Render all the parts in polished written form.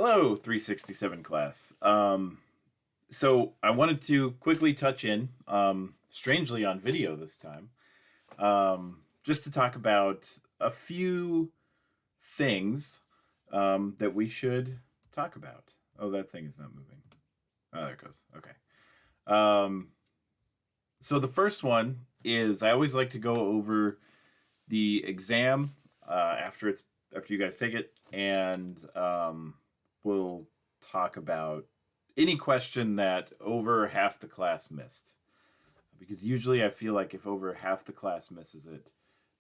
Hello, 367 class. So I wanted to quickly touch in, strangely on video this time, just to talk about a few things that we should talk about. Oh, that thing is not moving. Oh, there it goes. Okay. So the first one is I always like to go over the exam after you guys take it, and we'll talk about any question that over half the class missed. Because usually I feel like if over half the class misses it,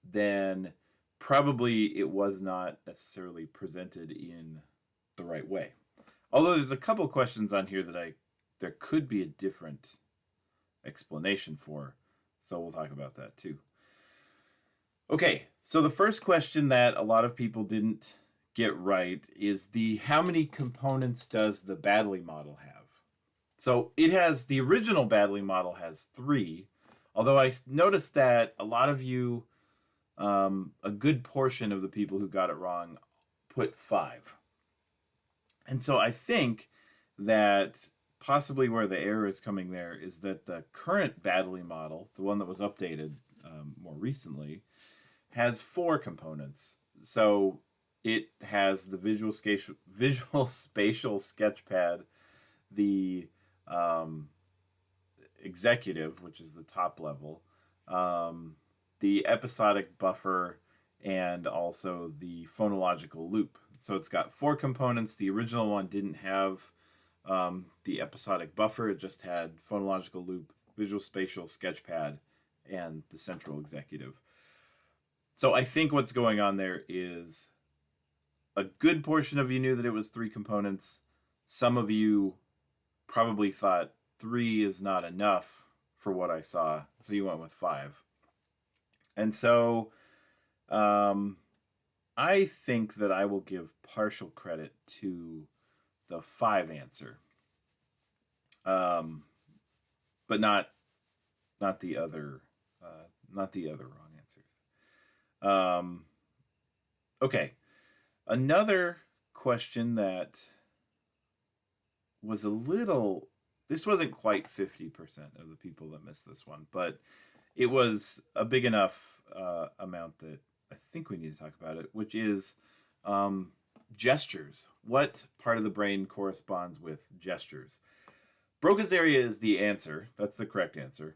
then probably it was not necessarily presented in the right way. Although there's a couple questions on here that there could be a different explanation for, so we'll talk about that too. Okay, so the first question that a lot of people didn't get right is how many components does the Baddeley model have? So the original Baddeley model has 3, although I noticed that a lot of you, a good portion of the people who got it wrong, put 5. And so I think that possibly where the error is coming there is that the current Baddeley model, the one that was updated more recently, has 4 components. So it has the visual spatial sketchpad, the executive, which is the top level, the episodic buffer, and also the phonological loop. So it's got 4 components. The original one didn't have the episodic buffer. It just had phonological loop, visual spatial sketchpad, and the central executive. So I think what's going on there is a good portion of you knew that it was 3 components. Some of you probably thought 3 is not enough for what I saw, so you went with 5. And so I think that I will give partial credit to the 5 answer, but not the other wrong answers. Okay, another question that was this wasn't quite 50% of the people that missed this one, but it was a big enough amount that I think we need to talk about it, which is gestures. What part of the brain corresponds with gestures? Broca's area is the answer. That's the correct answer.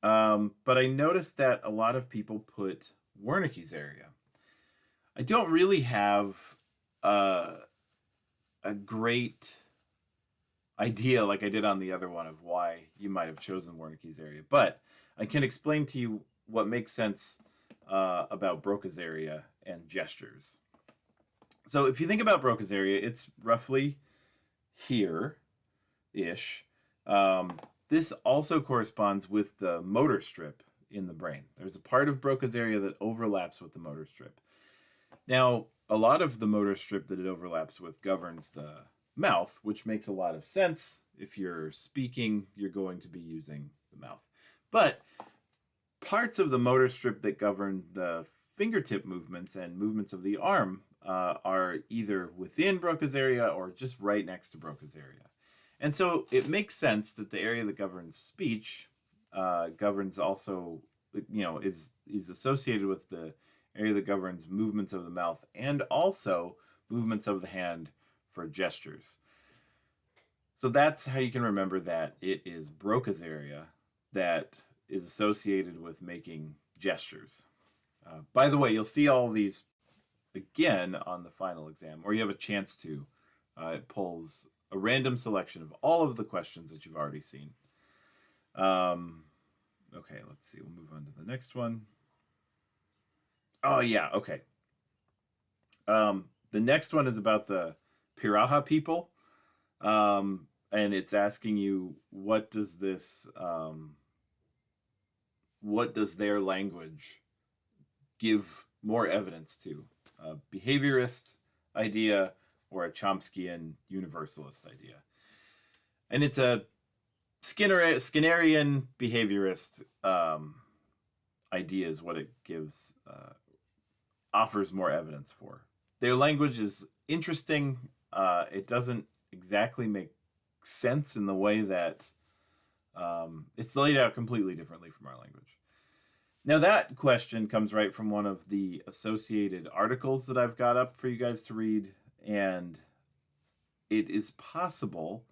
But I noticed that a lot of people put Wernicke's area. I don't really have a great idea like I did on the other one of why you might have chosen Wernicke's area, but I can explain to you what makes sense about Broca's area and gestures. So if you think about Broca's area, it's roughly here-ish. This also corresponds with the motor strip in the brain. There's a part of Broca's area that overlaps with the motor strip. Now, a lot of the motor strip that it overlaps with governs the mouth, which makes a lot of sense. If you're speaking, you're going to be using the mouth. But parts of the motor strip that govern the fingertip movements and movements of the arm are either within Broca's area or just right next to Broca's area. And so it makes sense that the area that governs speech governs also, is associated with the area that governs movements of the mouth and also movements of the hand for gestures. So that's how you can remember that it is Broca's area that is associated with making gestures. By the way, you'll see all of these again on the final exam, or you have a chance to. It pulls a random selection of all of the questions that you've already seen. Okay, let's see. We'll move on to the next one. Oh, yeah, okay. The next one is about the Piraha people. And it's asking you, what does their language give more evidence to? A behaviorist idea or a Chomskyan universalist idea? And it's a Skinnerian behaviorist idea is what it gives, offers more evidence for. Their language is interesting it doesn't exactly make sense in the way that it's laid out completely differently from our language. Now, that question comes right from one of the associated articles that I've got up for you guys to read, and it is possible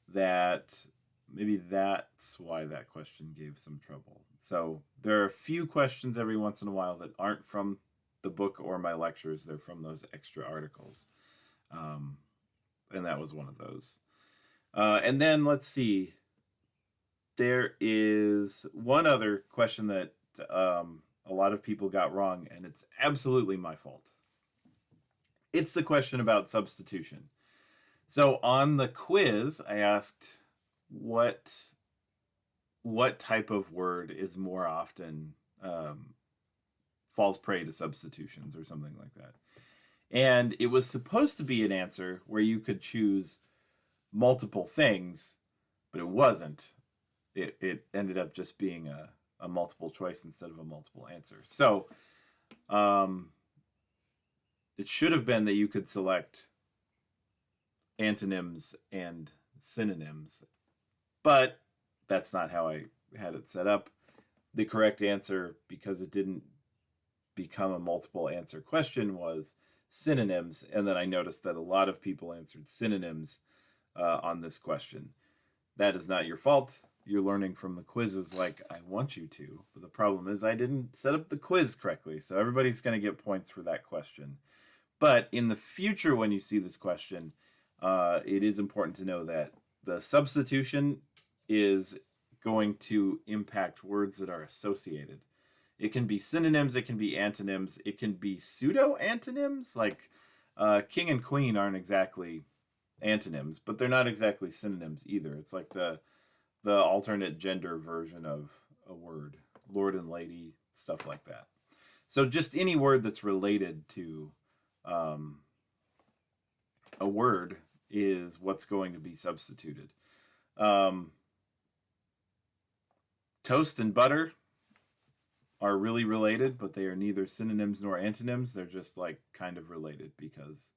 that maybe that's why that question gave some trouble. So there are a few questions every once in a while that aren't from the book or my lectures. They're from those extra articles. And that was one of those. And then let's see. There is one other question that a lot of people got wrong, and it's absolutely my fault. It's the question about substitution. So on the quiz, I asked what type of word is more often falls prey to substitutions or something like that. And it was supposed to be an answer where you could choose multiple things, but it wasn't. It ended up just being a multiple choice instead of a multiple answer. So it should have been that you could select antonyms and synonyms, but that's not how I had it set up. The correct answer, because it didn't become a multiple answer question, was synonyms, and then I noticed that a lot of people answered synonyms on this question. That is not your fault. You're learning from the quizzes like I want you to, but the problem is I didn't set up the quiz correctly, so everybody's going to get points for that question. But in the future, when you see this question, it is important to know that the substitution is going to impact words that are associated. It can be synonyms, it can be antonyms, it can be pseudo-antonyms, like king and queen aren't exactly antonyms, but they're not exactly synonyms either. It's like the alternate gender version of a word, lord and lady, stuff like that. So just any word that's related to a word is what's going to be substituted. Toast and butter are really related, but they are neither synonyms nor antonyms. They're just like kind of related because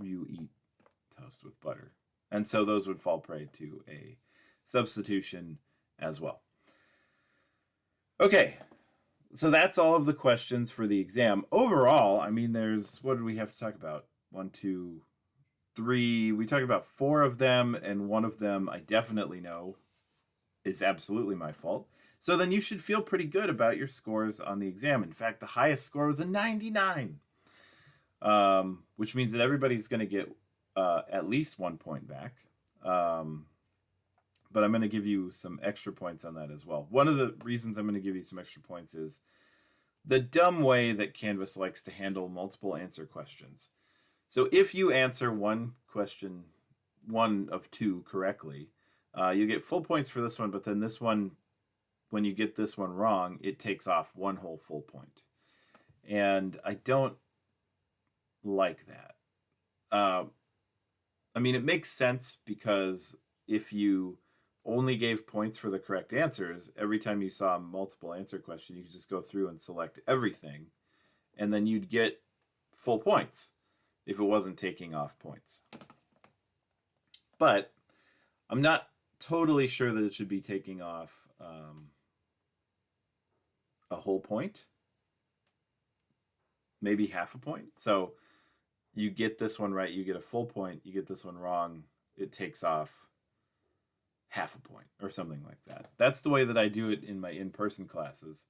you eat toast with butter. And so those would fall prey to a substitution as well. Okay, so that's all of the questions for the exam. Overall, I mean, what did we have to talk about? 1, 2, 3. We talked about 4 of them, and one of them I definitely know is absolutely my fault. So then you should feel pretty good about your scores on the exam. In fact, the highest score was a 99, which means that everybody's going to get at least 1 point back. But I'm going to give you some extra points on that as well. One of the reasons I'm going to give you some extra points is the dumb way that Canvas likes to handle multiple answer questions. So if you answer one question, 1 of 2 correctly, you get full points for this one, but then this one, when you get this one wrong, it takes off 1 whole full point. And I don't like that. I mean, it makes sense because if you only gave points for the correct answers, every time you saw a multiple answer question, you could just go through and select everything, and then you'd get full points if it wasn't taking off points. But I'm not totally sure that it should be taking off a whole point, maybe half a point. So you get this one right, you get a full point. You get this one wrong, it takes off half a point or something like that. That's the way that I do it in my in-person classes.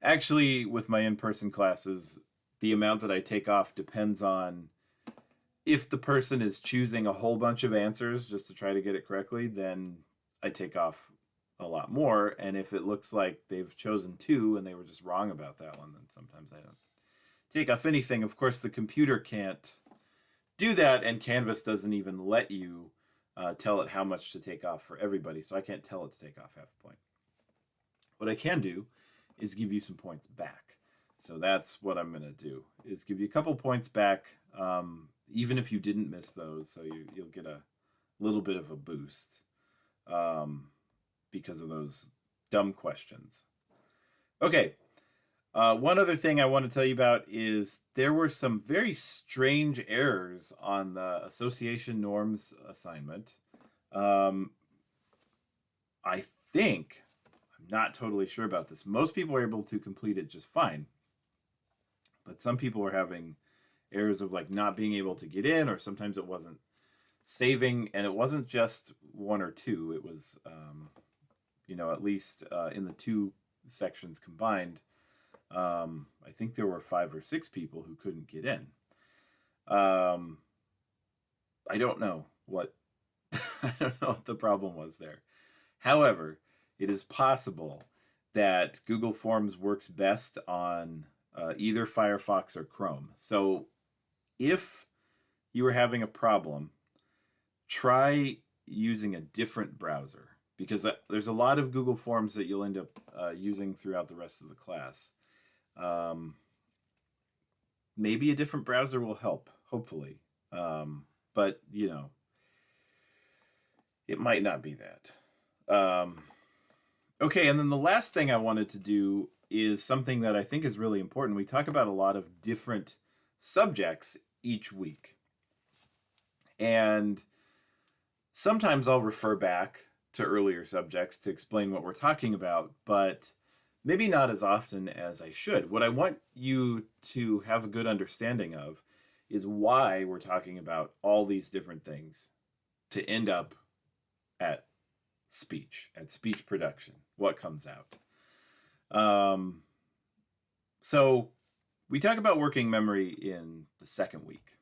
Actually, with my in-person classes, the amount that I take off depends on if the person is choosing a whole bunch of answers just to try to get it correctly, then I take off a lot more. And if it looks like they've chosen 2 and they were just wrong about that one, then sometimes I don't take off anything. Of course, the computer can't do that, and Canvas doesn't even let you tell it how much to take off for everybody, so I can't tell it to take off half a point. What I can do is give you some points back. So that's what I'm going to do, is give you a couple points back, even if you didn't miss those, so you'll get a little bit of a boost because of those dumb questions. Okay, One other thing I want to tell you about is there were some very strange errors on the association norms assignment. Um, I think, I'm not totally sure about this. Most people are able to complete it just fine, but some people were having errors of like not being able to get in, or sometimes it wasn't saving, and it wasn't just one or two. It was, at least in the two sections combined, I think there were 5 or 6 people who couldn't get in. I don't know what I don't know what the problem was there. However, it is possible that Google Forms works best on either Firefox or Chrome. So if you were having a problem, try using a different browser, because there's a lot of Google Forms that you'll end up using throughout the rest of the class. Maybe a different browser will help, hopefully. But, it might not be that. Okay, and then the last thing I wanted to do is something that I think is really important. We talk about a lot of different subjects each week. And sometimes I'll refer back to earlier subjects to explain what we're talking about, but maybe not as often as I should. What I want you to have a good understanding of is why we're talking about all these different things to end up at speech production, what comes out. So we talk about working memory in the second week.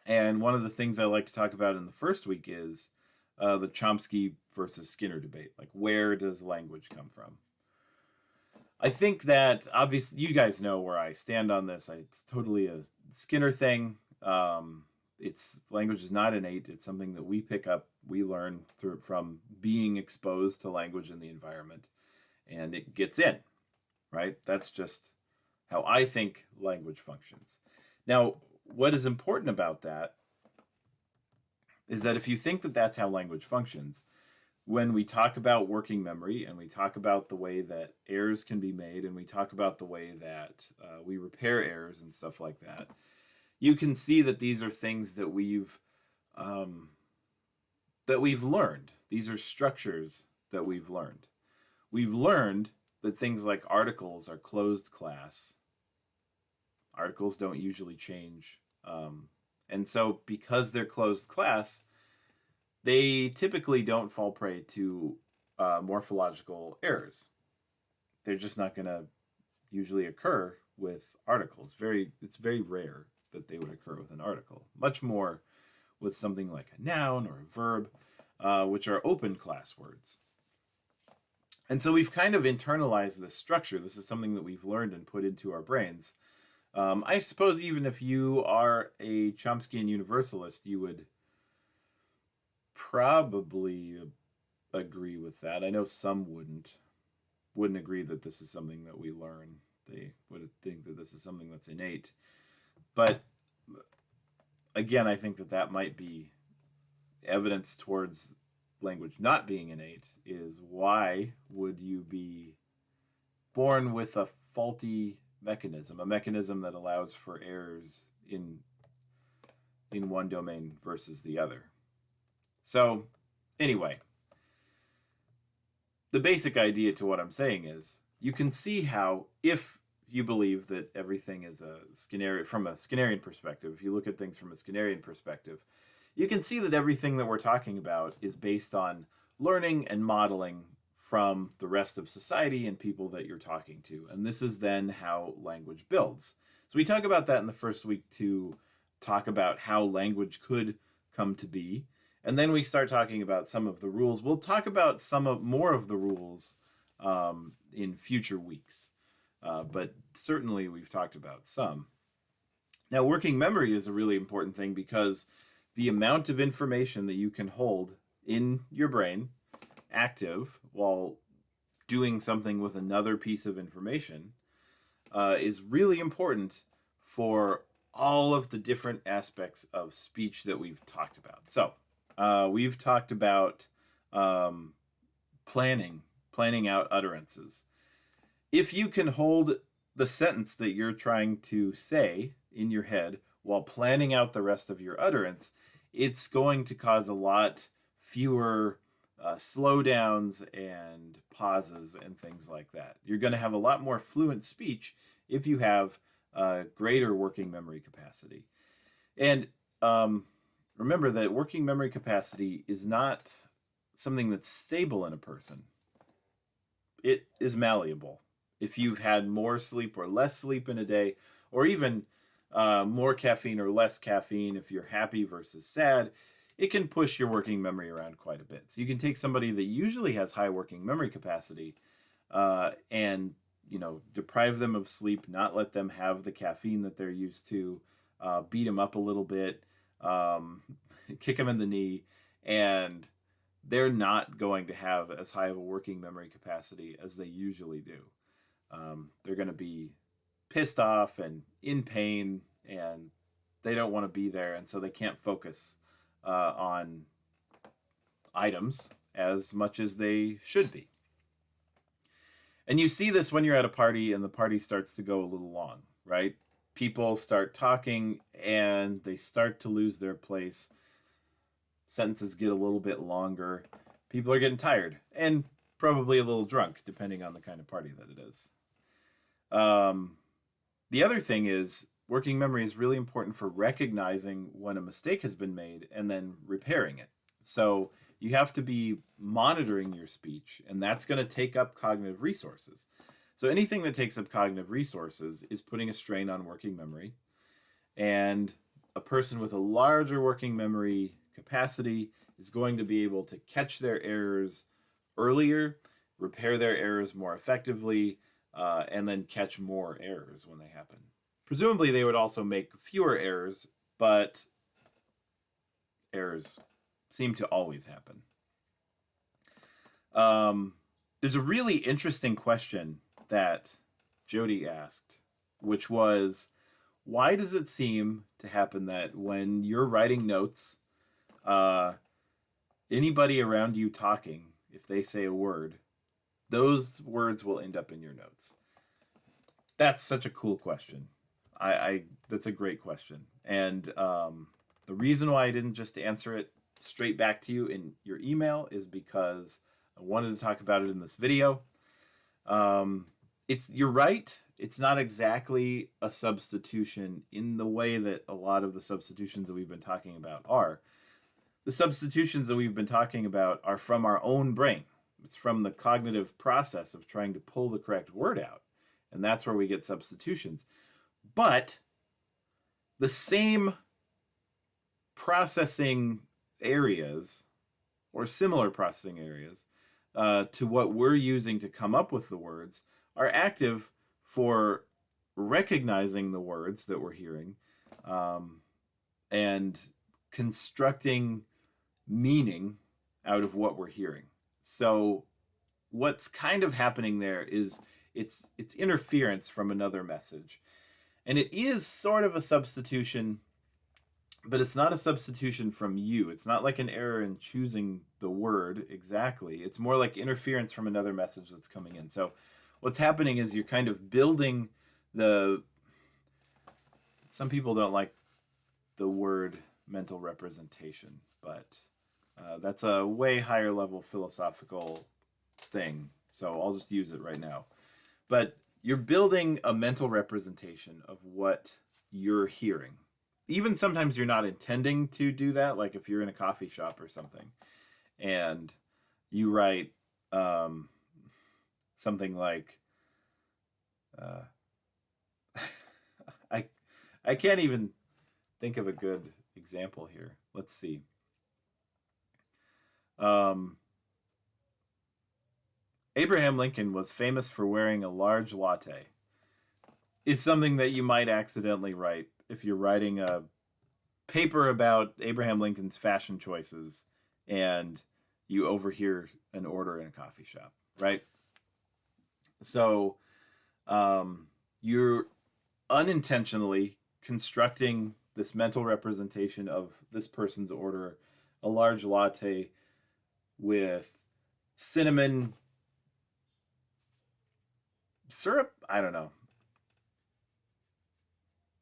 And one of the things I like to talk about in the first week is the Chomsky versus Skinner debate. Like, where does language come from? I think that, obviously, you guys know where I stand on this. It's totally a Skinner thing. Language is not innate. It's something that we pick up, we learn from being exposed to language in the environment, and it gets in, right? That's just how I think language functions. Now, what is important about that is that if you think that that's how language functions, when we talk about working memory and we talk about the way that errors can be made and we talk about the way that we repair errors and stuff like that, you can see that these are things that we've learned. These are structures that we've learned. We've learned that things like articles are closed class. Articles don't usually change. And so because they're closed class, they typically don't fall prey to morphological errors. They're just not going to usually occur with articles. It's very rare that they would occur with an article. Much more with something like a noun or a verb, which are open class words. And so we've kind of internalized this structure. This is something that we've learned and put into our brains. I suppose even if you are a Chomskyan universalist, you would probably agree with that. I know some wouldn't agree that this is something that we learn. They would think that this is something that's innate. But again, I think that might be evidence towards language not being innate. Is why would you be born with a faulty mechanism, a mechanism that allows for errors in one domain versus the other? So anyway, the basic idea to what I'm saying is you can see how, if you believe that everything is from a Skinnerian perspective, if you look at things from a Skinnerian perspective, you can see that everything that we're talking about is based on learning and modeling from the rest of society and people that you're talking to. And this is then how language builds. So we talk about that in the first week to talk about how language could come to be. And then we start talking about some of the rules. We'll talk about more of the rules in future weeks. But certainly we've talked about some. Now, working memory is a really important thing because the amount of information that you can hold in your brain active while doing something with another piece of information is really important for all of the different aspects of speech that we've talked about. So we've talked about planning out utterances. If you can hold the sentence that you're trying to say in your head while planning out the rest of your utterance, it's going to cause a lot fewer slowdowns and pauses and things like that. You're going to have a lot more fluent speech if you have greater working memory capacity. And remember that working memory capacity is not something that's stable in a person. It is malleable. If you've had more sleep or less sleep in a day, or even more caffeine or less caffeine, if you're happy versus sad, it can push your working memory around quite a bit. So you can take somebody that usually has high working memory capacity and deprive them of sleep, not let them have the caffeine that they're used to, beat them up a little bit, kick them in the knee, and they're not going to have as high of a working memory capacity as they usually do. They're going to be pissed off and in pain, and they don't want to be there, and so they can't focus on items as much as they should be. And you see this when you're at a party and the party starts to go a little long, right? People start talking and they start to lose their place. Sentences get a little bit longer. People are getting tired and probably a little drunk, depending on the kind of party that it is. The other thing is, working memory is really important for recognizing when a mistake has been made and then repairing it. So you have to be monitoring your speech, and that's going to take up cognitive resources. So anything that takes up cognitive resources is putting a strain on working memory. And a person with a larger working memory capacity is going to be able to catch their errors earlier, repair their errors more effectively, and then catch more errors when they happen. Presumably, they would also make fewer errors, but errors seem to always happen. There's a really interesting question that Jody asked, which was, why does it seem to happen that when you're writing notes, anybody around you talking, if they say a word, those words will end up in your notes? That's such a cool question. That's a great question. And the reason why I didn't just answer it straight back to you in your email is because I wanted to talk about it in this video. You're right. It's not exactly a substitution in the way that a lot of the substitutions that we've been talking about are. The substitutions that we've been talking about are from our own brain. It's from the cognitive process of trying to pull the correct word out. And that's where we get substitutions. But the same processing areas or similar processing areas to what we're using to come up with the words are active for recognizing the words that we're hearing and constructing meaning out of what we're hearing. So what's kind of happening there is it's interference from another message. And it is sort of a substitution, but it's not a substitution from you. It's not like an error in choosing the word exactly. It's more like interference from another message that's coming in. So what's happening is you're kind of building some people don't like the word mental representation, but that's a way higher level philosophical thing. So I'll just use it right now. But you're building a mental representation of what you're hearing. Even sometimes you're not intending to do that, like if you're in a coffee shop or something, and you write something like, I can't even think of a good example here. Let's see. Abraham Lincoln was famous for wearing a large latte is something that you might accidentally write if you're writing a paper about Abraham Lincoln's fashion choices and you overhear an order in a coffee shop, right? So you're unintentionally constructing this mental representation of this person's order, a large latte with cinnamon syrup, I don't know.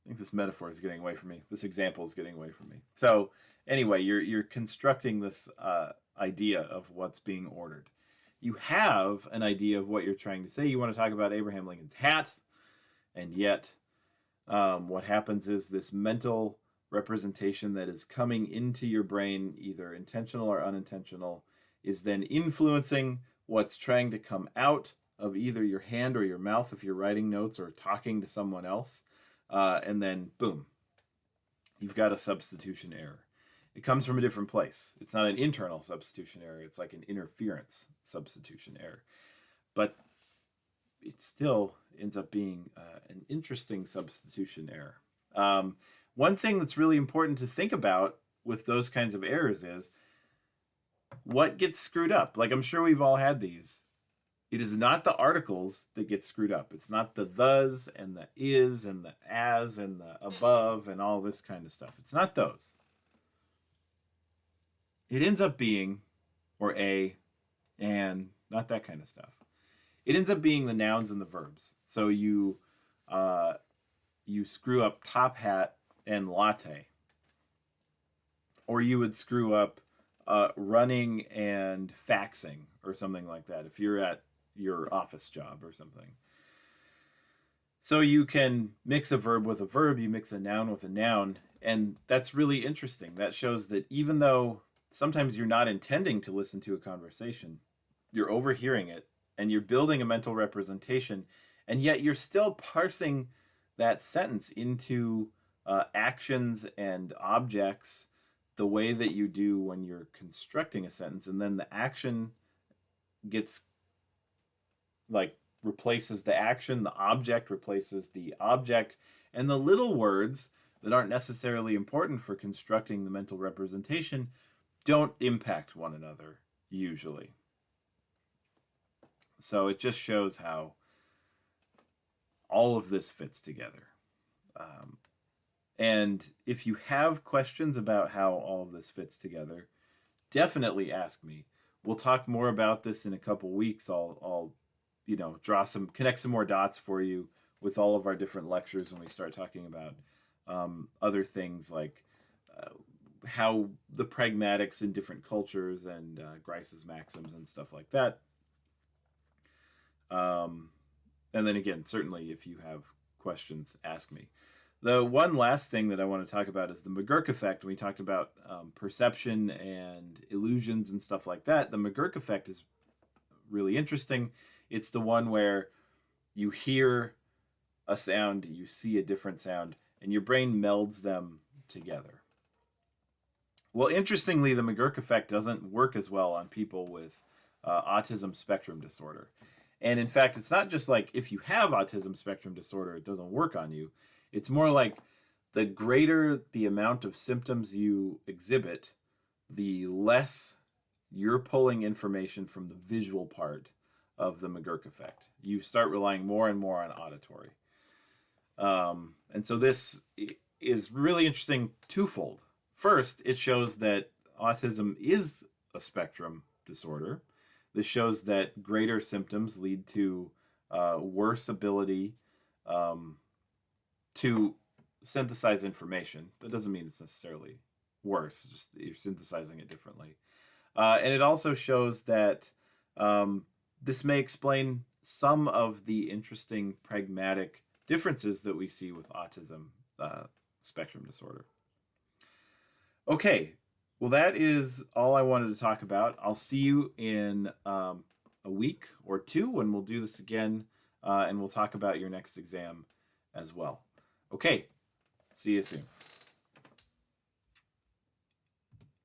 I think this metaphor is getting away from me. This example is getting away from me. So anyway, you're constructing this idea of what's being ordered. You have an idea of what you're trying to say. You want to talk about Abraham Lincoln's hat, and yet what happens is this mental representation that is coming into your brain, either intentional or unintentional, is then influencing what's trying to come out of either your hand or your mouth if you're writing notes or talking to someone else. And then, boom, you've got a substitution error. It comes from a different place. It's not an internal substitution error. It's like an interference substitution error. But it still ends up being an interesting substitution error. One thing that's really important to think about with those kinds of errors is what gets screwed up. Like, I'm sure we've all had these. It is not the articles that get screwed up. It's not the thes and the is and the as and the above and all this kind of stuff. It's not those. It ends up being, or a, and, not that kind of stuff. It ends up being the nouns and the verbs. So you screw up top hat and latte. Or you would screw up running and faxing or something like that if you're at your office job or something. So you can mix a verb with a verb, you mix a noun with a noun, and that's really interesting. That shows that even though sometimes you're not intending to listen to a conversation, you're overhearing it, and you're building a mental representation, and yet you're still parsing that sentence into actions and objects the way that you do when you're constructing a sentence, and then the action gets replaces the action, the object replaces the object, and the little words that aren't necessarily important for constructing the mental representation don't impact one another usually. So it just shows how all of this fits together. And if you have questions about how all of this fits together, definitely ask me. We'll talk more about this in a couple weeks. I'll connect some more dots for you with all of our different lectures when we start talking about other things like how the pragmatics in different cultures and Grice's maxims and stuff like that. And then again, certainly if you have questions, ask me. The one last thing that I want to talk about is the McGurk effect. We talked about perception and illusions and stuff like that. The McGurk effect is really interesting. It's the one where you hear a sound, you see a different sound, and your brain melds them together. Well, interestingly, the McGurk effect doesn't work as well on people with autism spectrum disorder. And in fact, it's not just like if you have autism spectrum disorder, it doesn't work on you. It's more like the greater the amount of symptoms you exhibit, the less you're pulling information from the visual part of the McGurk effect. You start relying more and more on auditory. And so this is really interesting twofold. First, it shows that autism is a spectrum disorder. This shows that greater symptoms lead to worse ability to synthesize information. That doesn't mean it's necessarily worse, just you're synthesizing it differently. And it also shows that this may explain some of the interesting pragmatic differences that we see with autism spectrum disorder. Okay, well, that is all I wanted to talk about. I'll see you in a week or two when we'll do this again, and we'll talk about your next exam as well. Okay, see you soon.